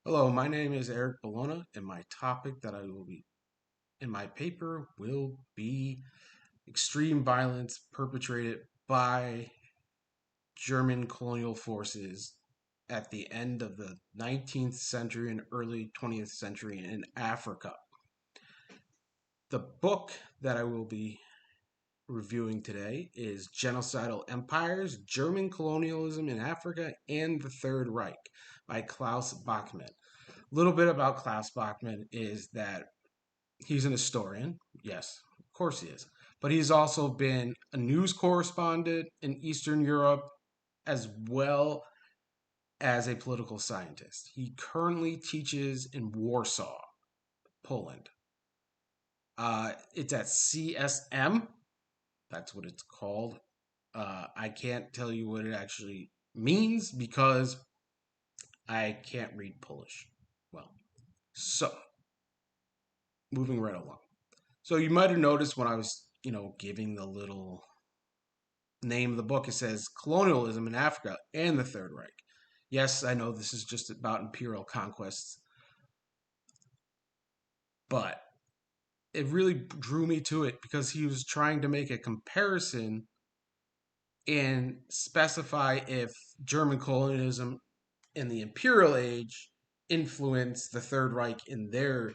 Hello, my name is Eric Bologna, and my topic that I will be in my paper will be extreme violence perpetrated by German colonial forces at the end of the 19th century and early 20th century in Africa. The book that I will be reviewing today is Genocidal Empires, German Colonialism in Africa, and the Third Reich by Klaus Bachmann. A little bit about Klaus Bachmann is that he's an historian. Yes, of course he is. But he's also been a news correspondent in Eastern Europe as well as a political scientist. He currently teaches in Warsaw, Poland. It's at CSM. That's what it's called. I can't tell you what it actually means because I can't read Polish. Well, so moving right along. So you might have noticed when I was, giving the little name of the book, it says Colonialism in Africa and the Third Reich. Yes, I know this is just about imperial conquests, but it really drew me to it because he was trying to make a comparison and specify if German colonialism in the imperial age influenced the Third Reich in their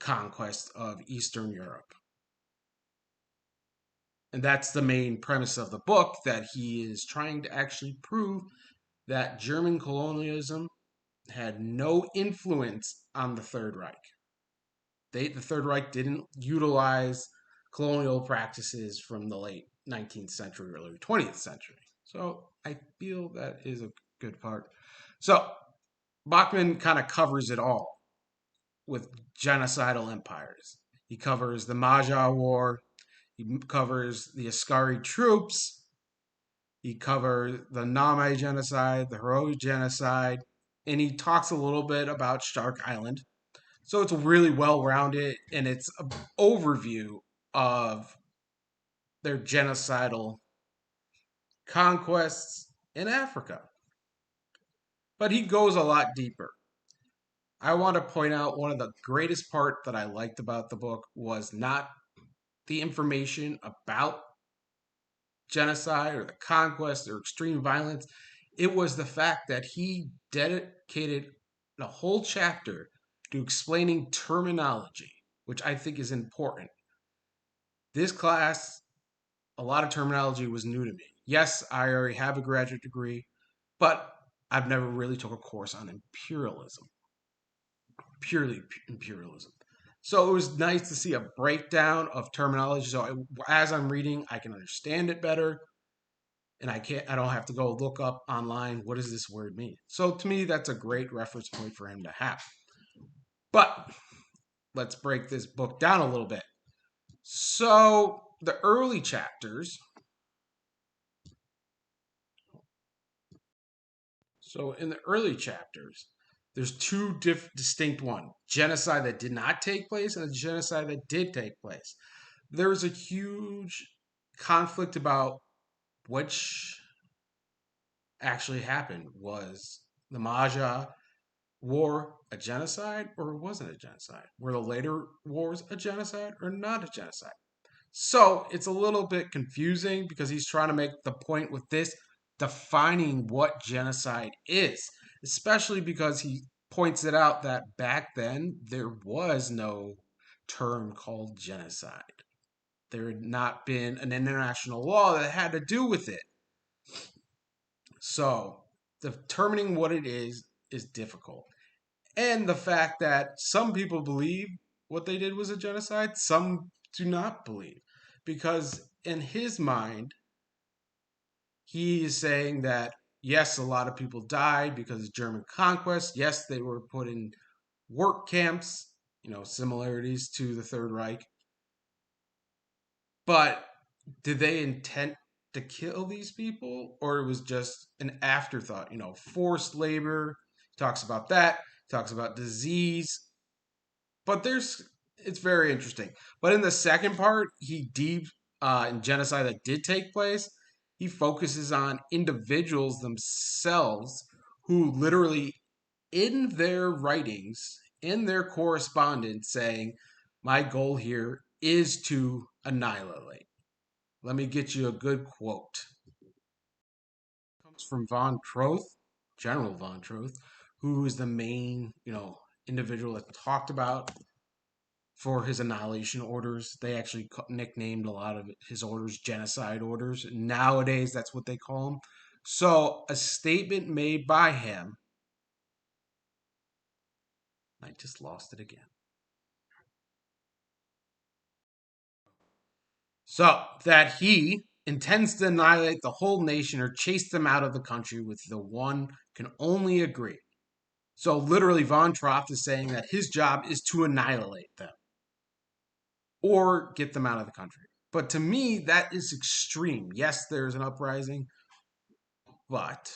conquest of Eastern Europe. And that's the main premise of the book, that he is trying to actually prove that German colonialism had no influence on the Third Reich. The Third Reich didn't utilize colonial practices from the late 19th century, early 20th century. So I feel that is a good part. So Bachmann kind of covers it all with genocidal empires. He covers the Magyar War, he covers the Askari troops, he covers the Name genocide, the Heroic genocide, and he talks a little bit about Shark Island. So it's really well rounded, and it's an overview of their genocidal conquests in Africa. But he goes a lot deeper. I want to point out one of the greatest part that I liked about the book was not the information about genocide or the conquest or extreme violence. It was the fact that he dedicated a whole chapter to explaining terminology, which I think is important. This class, a lot of terminology was new to me. Yes, I already have a graduate degree, but I've never really took a course on imperialism, purely imperialism. So it was nice to see a breakdown of terminology. So as I'm reading, I can understand it better, and I don't have to go look up online what does this word mean. So to me, that's a great reference point for him to have. But let's break this book down a little bit. So the early chapters. So in the early chapters, there's two distinct one: genocide that did not take place and a genocide that did take place. There's a huge conflict about which actually happened. Was the Maja war a genocide or wasn't a genocide? Were the later wars a genocide or not a genocide? So it's a little bit confusing because he's trying to make the point with this defining what genocide is, especially because he points it out that back then there was no term called genocide. There had not been an international law that had to do with it. So determining what it is difficult. And the fact that some people believe what they did was a genocide, some do not believe. Because in his mind, he is saying that, yes, a lot of people died because of German conquest. Yes, they were put in work camps, similarities to the Third Reich. But did they intend to kill these people, or it was just an afterthought? Forced labor. He talks about that. He talks about disease. But it's very interesting. But in the second part, he deep in genocide that did take place, he focuses on individuals themselves who literally in their writings, in their correspondence, saying, my goal here is to annihilate. Let me get you a good quote. It comes from Von Troth, General Von Troth, who is the main, individual that talked about for his annihilation orders. They actually nicknamed a lot of his orders genocide orders. Nowadays, that's what they call them. So, a statement made by him, I just lost it again. So, that he intends to annihilate the whole nation or chase them out of the country with the one can only agree. So, literally, Von Troth is saying that his job is to annihilate them or get them out of the country. But to me, that is extreme. Yes, there's an uprising, but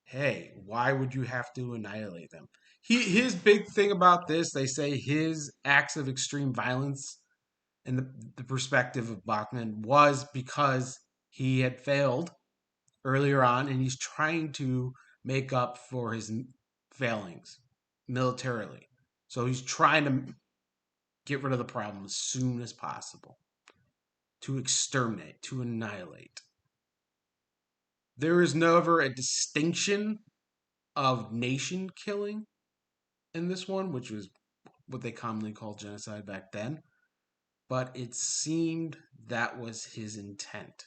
hey, why would you have to annihilate them? His big thing about this, they say his acts of extreme violence in the perspective of Bachman was because he had failed earlier on and he's trying to make up for his failings militarily. So he's trying to get rid of the problem as soon as possible, to exterminate, to annihilate. There is never a distinction of nation killing in this one, which was what they commonly called genocide back then. But it seemed that was his intent.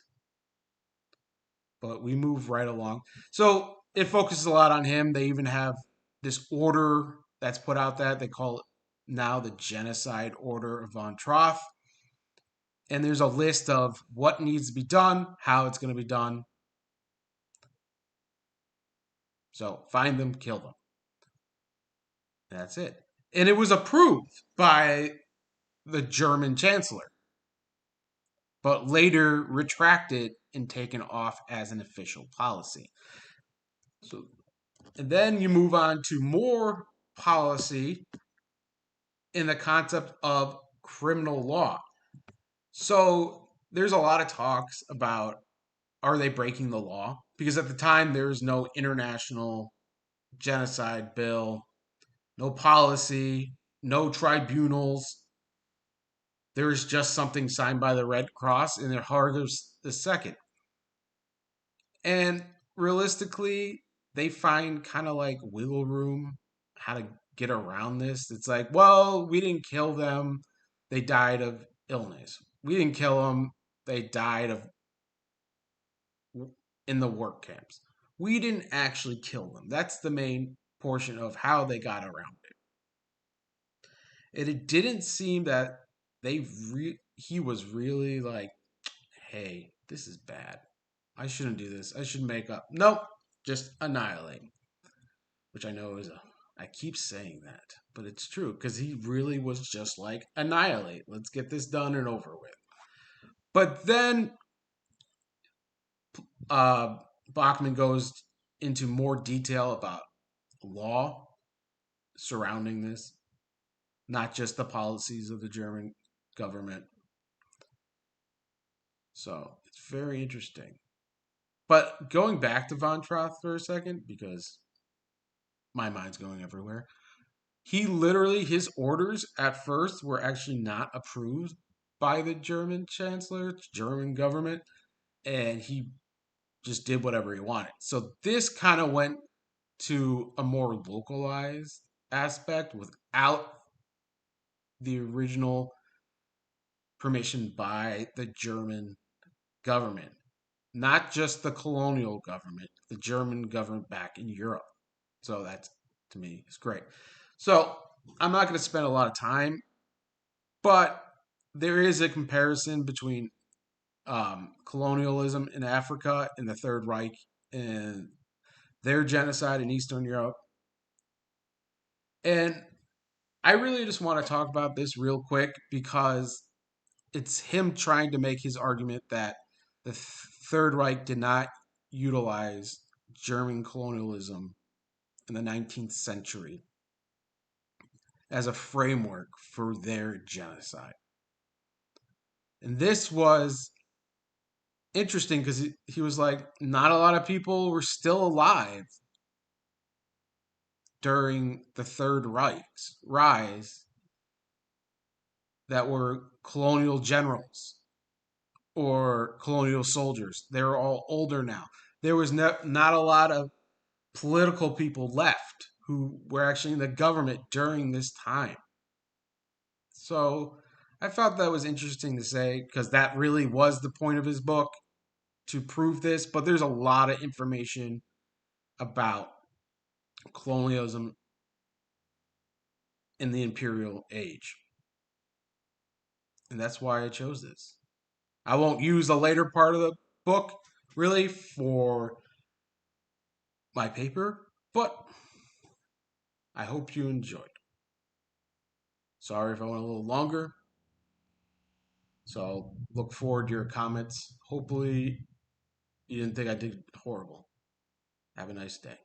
But we move right along. So it focuses a lot on him. They even have this order that's put out that they call it now the Genocide Order of Von Troth. And there's a list of what needs to be done, how it's going to be done. So find them, kill them. That's it. And it was approved by the German chancellor, but later retracted and taken off as an official policy. So, and then you move on to more policy in the concept of criminal law. So there's a lot of talks about, are they breaking the law? Because at the time there was no international genocide bill, no policy, no tribunals. There was just something signed by the Red Cross in their August the 2nd. And realistically, they find kind of like wiggle room how to get around this. It's like, well, we didn't kill them. They died of illness. We didn't kill them. They died of in the work camps. We didn't actually kill them. That's the main portion of how they got around it. And it didn't seem that he was really like, hey, this is bad. I shouldn't do this. I should make up. Nope, just annihilate. Which I know is I keep saying that, but it's true because he really was just like annihilate. Let's get this done and over with. But then uh, Bachman goes into more detail about law surrounding this, not just the policies of the German government. So it's very interesting. But going back to Von Troth for a second, because my mind's going everywhere. He literally, his orders at first were actually not approved by the German chancellor, German government, and he just did whatever he wanted. So this kind of went to a more localized aspect without the original permission by the German government, not just the colonial government, the German government back in Europe. So that's, to me, is great. So I'm not going to spend a lot of time, but there is a comparison between colonialism in Africa and the Third Reich and their genocide in Eastern Europe. And I really just want to talk about this real quick because it's him trying to make his argument that the Third Reich did not utilize German colonialism in the 19th century as a framework for their genocide. And this was interesting because he was like, not a lot of people were still alive during the Third Reich's rise that were colonial generals or colonial soldiers. They're all older now. There was not a lot of political people left who were actually in the government during this time. So I thought that was interesting to say because that really was the point of his book to prove this. But there's a lot of information about colonialism in the imperial age. And that's why I chose this. I won't use the later part of the book really for my paper, but I hope you enjoyed. Sorry if I went a little longer. So I'll look forward to your comments. Hopefully, you didn't think I did horrible. Have a nice day.